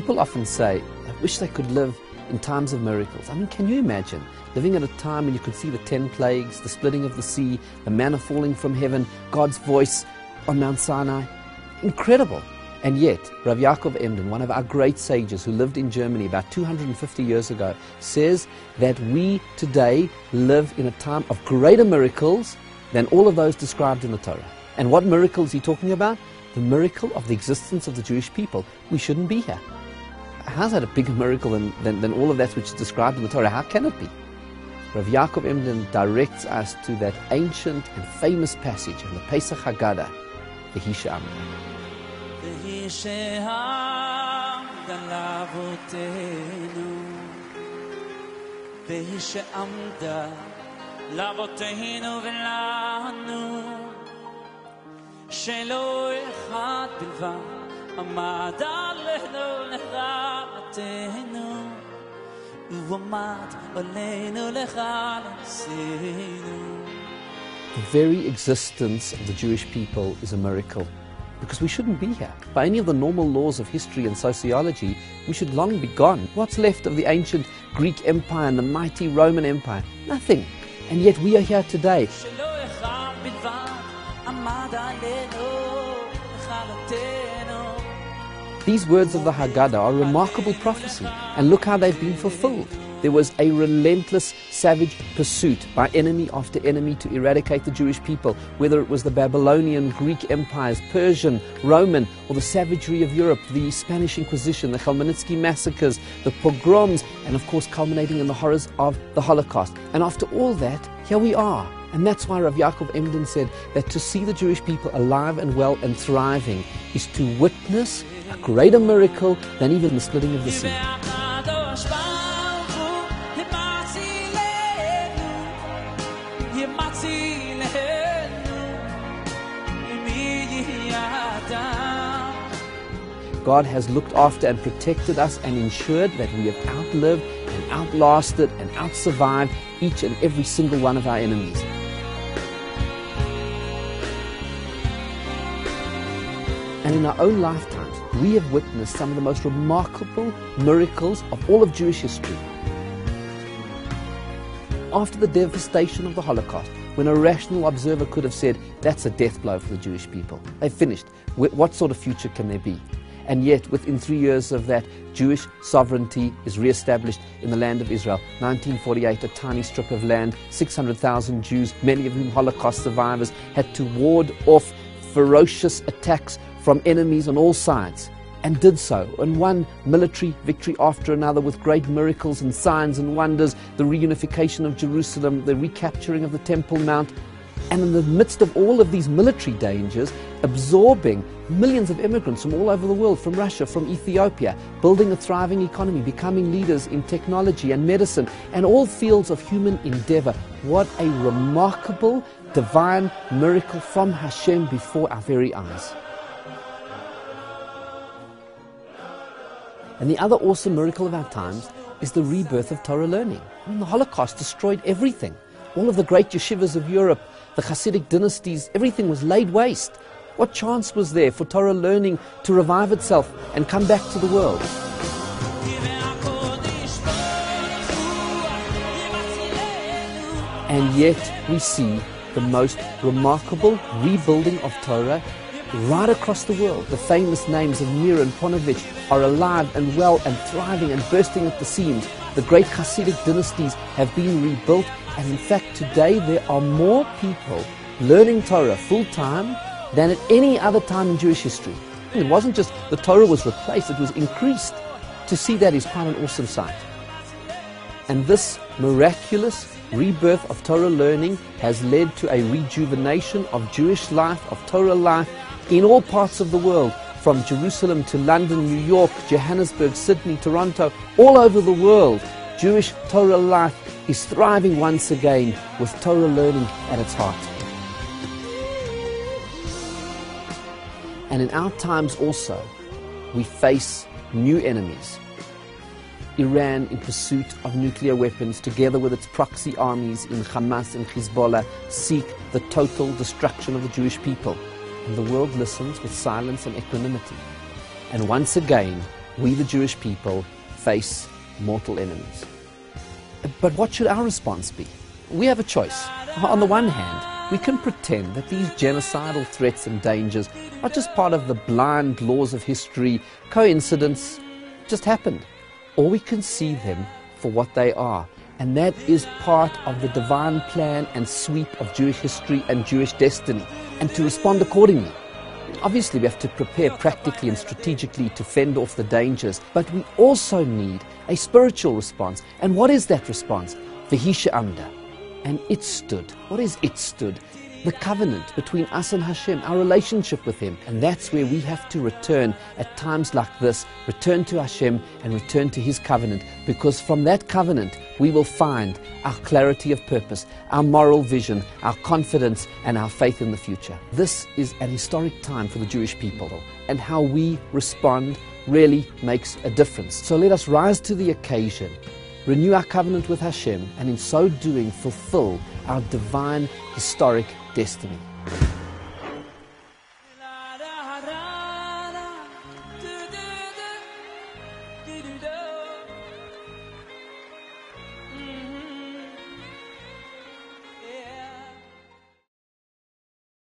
People often say, I wish they could live in times of miracles. I mean, can you imagine living at a time when you could see the 10 plagues, the splitting of the sea, the manna falling from heaven, God's voice on Mount Sinai? Incredible. And yet, Rav Yaakov Emden, one of our great sages who lived in Germany about 250 years ago, says that we today live in a time of greater miracles than all of those described in the Torah. And what miracle is he talking about? The miracle of the existence of the Jewish people. We shouldn't be here. How's that a bigger miracle than all of that which is described in the Torah? How can it be? Rav Yaakov Emden directs us to that ancient and famous passage in the Pesach Haggadah, Vehi Sheamda. Vehi Sheamda lavotenu, Vehi Sheamda lavotenu velanu, shelo echad bilvad amad alenu lechatenu, uamad olenu lechalosenu. The very existence of the Jewish people is a miracle, because we shouldn't be here. By any of the normal laws of history and sociology, we should long be gone. What's left of the ancient Greek Empire and the mighty Roman Empire? Nothing. And yet we are here today. These words of the Haggadah are remarkable prophecy, and look how they've been fulfilled. There was a relentless, savage pursuit by enemy after enemy to eradicate the Jewish people, whether it was the Babylonian, Greek empires, Persian, Roman, or the savagery of Europe, the Spanish Inquisition, the Khmelnytsky massacres, the pogroms, and of course culminating in the horrors of the Holocaust. And after all that, here we are. And that's why Rav Yaakov Emden said that to see the Jewish people alive and well and thriving is to witness a greater miracle than even the splitting of the sea. God has looked after and protected us and ensured that we have outlived and outlasted and outsurvived each and every single one of our enemies. And in our own lifetimes, we have witnessed some of the most remarkable miracles of all of Jewish history. After the devastation of the Holocaust, when a rational observer could have said, that's a death blow for the Jewish people. They've finished. What sort of future can there be? And yet, within 3 years of that, Jewish sovereignty is re-established in the land of Israel. 1948, a tiny strip of land, 600,000 Jews, many of whom Holocaust survivors, had to ward off ferocious attacks from enemies on all sides, and did so, and won military victory after another with great miracles and signs and wonders, the reunification of Jerusalem, the recapturing of the Temple Mount, and in the midst of all of these military dangers, absorbing millions of immigrants from all over the world, from Russia, from Ethiopia, building a thriving economy, becoming leaders in technology and medicine, and all fields of human endeavor. What a remarkable divine miracle from Hashem before our very eyes. And the other awesome miracle of our times is the rebirth of Torah learning. I mean, the Holocaust destroyed everything. All of the great yeshivas of Europe, the Hasidic dynasties, everything was laid waste. What chance was there for Torah learning to revive itself and come back to the world? And yet we see the most remarkable rebuilding of Torah right across the world. The famous names of Mir and Ponevezh are alive and well and thriving and bursting at the seams. The great Hasidic dynasties have been rebuilt, and in fact today there are more people learning Torah full-time than at any other time in Jewish history. It wasn't just the Torah was replaced, it was increased. To see that is quite an awesome sight. And this miraculous rebirth of Torah learning has led to a rejuvenation of Jewish life, of Torah life, in all parts of the world, from Jerusalem to London, New York, Johannesburg, Sydney, Toronto, all over the world. Jewish Torah life is thriving once again with Torah learning at its heart. And in our times also, we face new enemies. Iran, in pursuit of nuclear weapons, together with its proxy armies in Hamas and Hezbollah, seek the total destruction of the Jewish people. And the world listens with silence and equanimity. And once again, we the Jewish people face mortal enemies. But what should our response be? We have a choice. On the one hand, we can pretend that these genocidal threats and dangers are just part of the blind laws of history, coincidence, just happened. Or we can see them for what they are, and that is part of the divine plan and sweep of Jewish history and Jewish destiny, and to respond accordingly. Obviously, we have to prepare practically and strategically to fend off the dangers, but we also need a spiritual response. And what is that response? Vehi Sheamda. And it stood. What is it stood? The covenant between us and Hashem, our relationship with Him. And that's where we have to return at times like this, return to Hashem and return to His covenant, because from that covenant we will find our clarity of purpose, our moral vision, our confidence and our faith in the future. This is an historic time for the Jewish people, and how we respond really makes a difference. So let us rise to the occasion, renew our covenant with Hashem, and in so doing fulfill our divine historic destiny.